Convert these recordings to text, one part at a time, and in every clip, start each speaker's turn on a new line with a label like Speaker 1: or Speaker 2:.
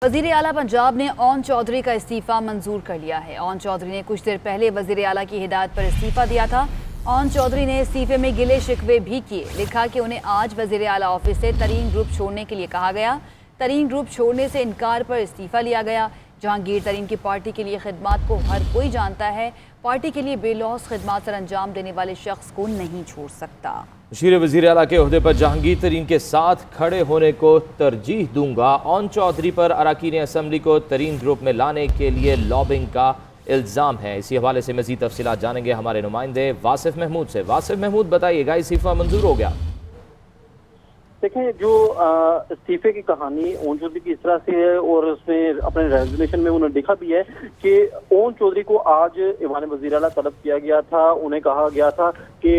Speaker 1: वज़ीर आला पंजाब ने ओन चौधरी का इस्तीफ़ा मंजूर कर लिया है। ओन चौधरी ने कुछ देर पहले वज़ीर आला की हिदायत पर इस्तीफ़ा दिया था। ओन चौधरी ने इस्तीफ़े में गिले शिकवे भी किए। लिखा कि उन्हें आज वज़ीर आला ऑफिस से तरीन ग्रुप छोड़ने के लिए कहा गया। तरीन ग्रुप छोड़ने से इनकार पर इस्तीफ़ा लिया गया। जहांगीर तरीन की पार्टी के लिए खिदमात को हर कोई जानता है। पार्टी के लिए बेलौस खिदमात सर अंजाम देने वाले शख्स को नहीं छोड़ सकता।
Speaker 2: मुशीर वज़ीर आला के ओहदे पर जहांगीर तरीन के साथ खड़े होने को तरजीह दूंगा। ओन चौधरी पर अरकान असम्बली को तरीन ग्रुप में लाने के लिए लॉबिंग का इल्ज़ाम है। इसी हवाले से मज़ीद तफसीलात जानेंगे हमारे नुमाइंदे वासिफ महमूद से। वासिफ महमूद, बताइएगा इस्तीफ़ा मंजूर हो गया?
Speaker 3: देखें, जो इस्तीफे की कहानी ओन चौधरी की इस तरह से है और उसमें अपने रेजोल्यूशन में उन्होंने लिखा भी है कि ओन चौधरी को आज ईवान वज़ीर आला तलब किया गया था। उन्हें कहा गया था कि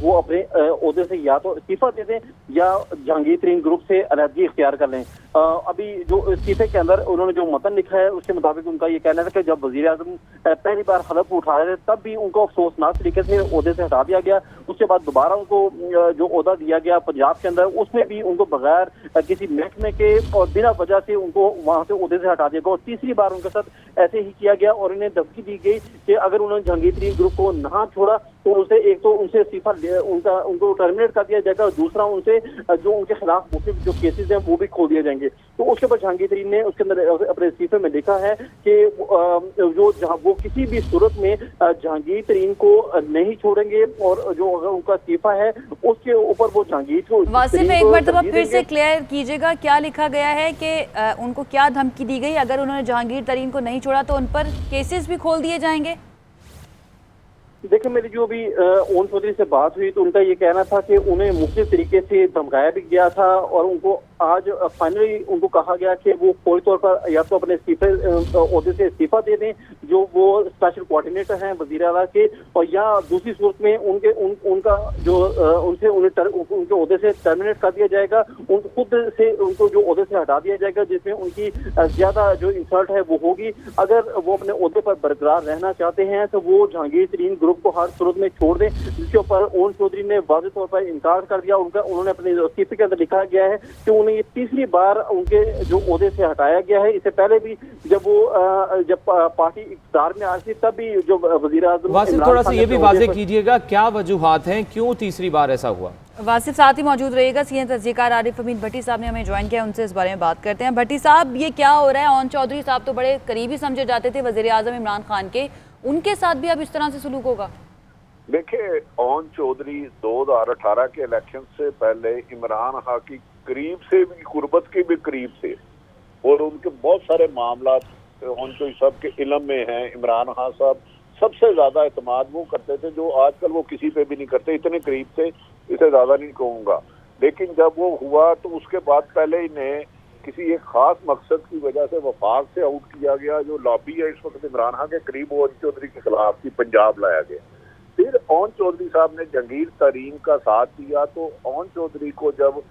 Speaker 3: वो अपने ओहदे से या तो इस्तीफा दे दें या जहांगीर तरीन ग्रुप से अलहदगी इख्तियार कर लें। अभी जो इस्तीफे के अंदर उन्होंने जो मतन लिखा है उसके मुताबिक उनका ये कहना था कि जब वज़ीर आज़म पहली बार हलफ उठा रहे थे तब भी उनको अफसोसनाक तरीके से ओहदे से हटा दिया गया। उसके बाद दोबारा उनको जो ओहदा दिया गया पंजाब के अंदर, उसमें भी उनको बगैर किसी महकमे के और बिना वजह से उनको वहां से ओहदे से हटा दिया गया। और तीसरी बार उनके साथ ऐसे ही किया गया और इन्हें धमकी दी गई कि अगर उन्होंने जहांगीर तरीन ग्रुप को ना छोड़ा तो उसे एक तो उनसे इस्तीफा उनको टर्मिनेट कर दिया जाएगा और दूसरा उनसे जो उनके खिलाफ मुख्तलिफ जो केसेस हैं वो भी खोल दिए जाएंगे। तो उसके बाद जहांगीर तरीन ने उसके अंदर अपने इस्तीफे में लिखा है कि वो किसी भी सूरत में जहांगीर तरीन को नहीं छोड़ेंगे और जो अगर उनका इस्तीफा है उसके ऊपर वो जहांगीर को।
Speaker 1: वासिफ, एक मरतबा फिर से क्लियर कीजिएगा, क्या लिखा गया है कि उनको क्या धमकी दी गई? अगर उन्होंने जहांगीर तरीन को नहीं छोड़ा तो उन पर केसेस भी खोल दिए जाएंगे?
Speaker 3: देखिए, मेरी जो भी ओन चौधरी से बात हुई तो उनका ये कहना था कि उन्हें मुख्तलिफ तरीके से धमकाया भी गया था और उनको आज फाइनली उनको कहा गया कि वो फौरी तौर पर या तो अपने ओहदे से इस्तीफा दे दें जो वो स्पेशल कोऑर्डिनेटर हैं वज़ीर आला के, और या दूसरी सूरत में उनका जो उनके ओहदे से टर्मिनेट कर दिया जाएगा। खुद से उनको जो ओहदे से हटा दिया जाएगा जिसमें उनकी ज्यादा जो इंसल्ट है वो होगी। अगर वो अपने ओहदे पर बरकरार रहना चाहते हैं तो वो जहांगीर तरीन ग्रुप को हर सूरत में छोड़ दें, जिसके ऊपर ओन चौधरी ने वाज़ेह तौर पर इनकार कर दिया। उन्होंने अपने इस्तीफे के अंदर लिखा गया है कि उन्हें ये तीसरी बार उनके जो ओहदे से हटाया गया है। इससे पहले भी जब पार्टी इक़्तिदार में आ रही थी तब भी जो वज़ीर आज़म
Speaker 2: वासिफ, थोड़ा सा ये भी वाज़ेह कीजिएगा क्या वजूहात हैं, क्यों तीसरी बार ऐसा हुआ?
Speaker 1: वासिफ साथ ही मौजूद रहेगा। सीनियर तज्ज़ियाकार आरिफ अमीन भट्टी साहब ने हमें ज्वाइन किया, उनसे इस बारे में बात करते हैं। भट्टी साहब, ये क्या हो रहा है? ओन चौधरी साहब तो बड़े करीबी समझे जाते थे वज़ीर आज़म इमरान खान के, उनके साथ भी अब इस तरह से सलूक होगा?
Speaker 4: देखिए, ओन चौधरी 2018 के इलेक्शन से पहले इमरान खान की करीब से भी गुर्बत के भी करीब थे और उनके बहुत सारे मामला ओन चौधरी साहब के इल्म में हैं। इमरान खान साहब सबसे ज्यादा एतमाद वो करते थे जो आजकल वो किसी पे भी नहीं करते, इतने करीब थे, इसे ज्यादा नहीं कहूँगा। लेकिन जब वो हुआ तो उसके बाद पहले इन्हें किसी एक खास मकसद की वजह से वफाक से आउट किया गया। जो लॉबी है इस वक्त इमरान खान के करीब ओन चौधरी के खिलाफ थी, पंजाब लाया गया। फिर ओन चौधरी साहब ने जहांगीर तरीन का साथ दिया तो ओन चौधरी को जब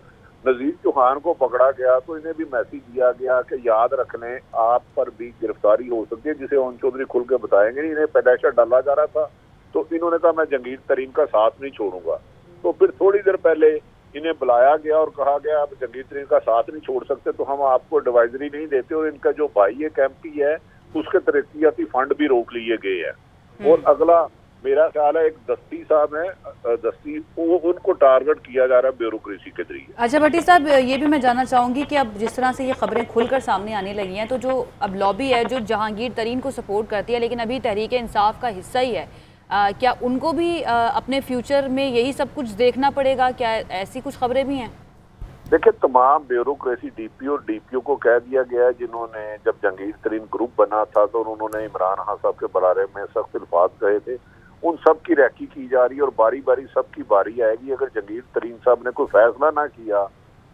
Speaker 4: नजीर चौहान को पकड़ा गया तो इन्हें भी मैसेज दिया गया कि याद रख लें आप पर भी गिरफ्तारी हो सकती है, जिसे ओन चौधरी खुल के बताएंगे। इन्हें पैदाइशा डाला जा रहा था तो इन्होंने कहा मैं जहांगीर तरीन का साथ नहीं छोड़ूंगा। तो फिर थोड़ी देर पहले इन्हें बुलाया गया और कहा गया आप जहांगीर तरीन का साथ नहीं छोड़ सकते तो हम आपको एडवाइजरी नहीं देते, और इनका जो भाई है कैंपी है उसके तरक्याती फंड भी रोक लिए गए हैं। और अगला मेरा ख्याल है एक दस्ती साहब है, दस्ती उनको टारगेट किया जा रहा है ब्यूरोक्रेसी के जरिए।
Speaker 1: अच्छा भट्टी साहब, ये भी मैं जानना चाहूंगी कि अब जिस तरह से ये खबरें खुलकर सामने आने लगी हैं तो जो अब लॉबी है जो जहांगीर तरीन को सपोर्ट करती है लेकिन अभी तहरीक इंसाफ का हिस्सा ही है, क्या उनको भी अपने फ्यूचर में यही सब कुछ देखना पड़ेगा? क्या ऐसी कुछ खबरें भी हैं?
Speaker 4: देखिए, तमाम ब्यूरोक्रेसी डीपीओ को कह दिया गया है जिन्होंने जब जहांगीर तरीन ग्रुप बना था तो उन्होंने इमरान खान साहब के बारे में सख्त अल्फाज कहे थे। उन सब की रैकी की जा रही है और बारी बारी सबकी बारी आएगी। अगर जहांगीर तरीन साहब ने कोई फैसला ना किया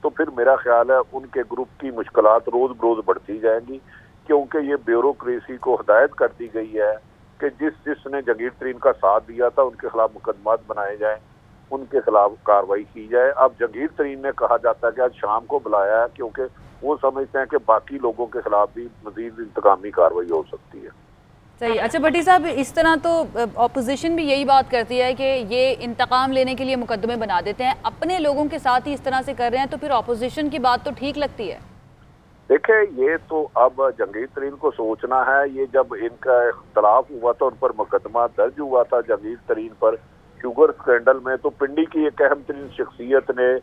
Speaker 4: तो फिर मेरा ख्याल है उनके ग्रुप की मुश्किलात रोज बरोज बढ़ती जाएंगी, क्योंकि ये ब्यूरोक्रेसी को हिदायत कर दी गई है कि जिसने जहांगीर तरीन का साथ दिया था उनके खिलाफ मुकदमात बनाए जाएं, उनके खिलाफ कार्रवाई की जाए। अब जहांगीर तरीन ने कहा जाता है कि आज शाम को बुलाया है क्योंकि वो समझते हैं कि बाकी लोगों के खिलाफ भी मजीद इंतकामी कार्रवाई हो सकती है।
Speaker 1: सही। अच्छा भट्टी साहब, इस तरह तो ऑपोजिशन भी यही बात करती है कि ये इंतकाम लेने के लिए मुकदमे बना देते हैं, अपने लोगों के साथ ही इस तरह से कर रहे हैं, तो फिर ऑपोजिशन की बात तो ठीक लगती है?
Speaker 4: देखिए, ये तो अब जहांगीर तरीन को सोचना है। ये जब इनका इख्तलाफ हुआ था, उन पर मुकदमा दर्ज हुआ था जहांगीर तरीन पर शुगर स्कैंडल में, तो पिंडी की एक अहम तरीन शख्सियत ने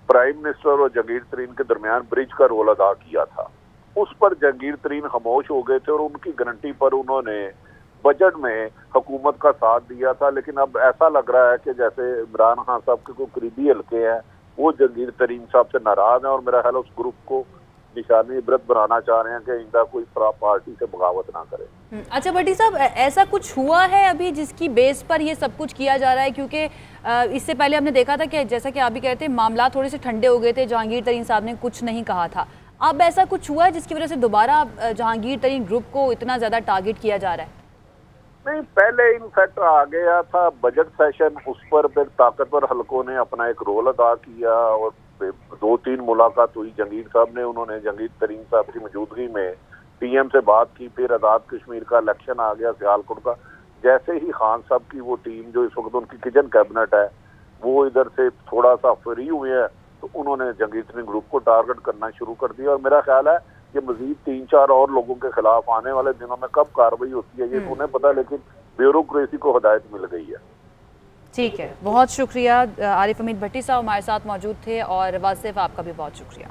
Speaker 4: प्राइम मिनिस्टर और जहांगीर तरीन के दरमियान ब्रिज का रोल अदा किया था। उस पर जहांगीर तरीन खामोश हो गए थे और उनकी गारंटी पर उन्होंने बजट में हुकूमत का साथ दिया था। लेकिन अब ऐसा लग रहा है कि जैसे इमरान खान साहब के कोई करीबी हल्के हैं, वो जहांगीर तरीन साहब से नाराज हैं और मेरा ख्याल उस ग्रुप को निशानी इबरत बनाना चाह रहे हैं कि इंदा कोई पार्टी से बगावत ना करे।
Speaker 1: अच्छा भट्टी साहब, ऐसा कुछ हुआ है अभी जिसकी बेस पर ये सब कुछ किया जा रहा है? क्योंकि इससे पहले हमने देखा था कि जैसा कि आप भी कहते हैं, मामला थोड़े से ठंडे हो गए थे, जहांगीर तरीन साहब ने कुछ नहीं कहा था। अब ऐसा कुछ हुआ है जिसकी वजह से दोबारा जहांगीर तरीन ग्रुप को इतना ज्यादा टारगेट किया जा रहा है?
Speaker 4: नहीं, पहले इनफैक्ट आ गया था बजट सेशन, उस पर फिर ताकतवर हलकों ने अपना एक रोल अदा किया और 2-3 मुलाकात हुई जहांगीर साहब ने। उन्होंने जहांगीर तरीन साहब की मौजूदगी में पीएम से बात की। फिर आज़ाद कश्मीर का इलेक्शन आ गया, सियालकोट का। जैसे ही खान साहब की वो टीम जो इस वक्त उनकी किचन कैबिनेट है, वो इधर से थोड़ा सा फ्री हुए हैं, तो उन्होंने जहांगीर तरीन ग्रुप को टारगेट करना शुरू कर दिया। और मेरा ख्याल है कि मजीद 3-4 और लोगों के खिलाफ आने वाले दिनों में कब कार्रवाई होती है ये तो उन्हें पता है, लेकिन ब्यूरोक्रेसी को हिदायत मिल गई है।
Speaker 1: ठीक है, बहुत शुक्रिया। आरिफ हमीद भट्टी साहब हमारे साथ मौजूद थे और वासिफ, आपका भी बहुत शुक्रिया।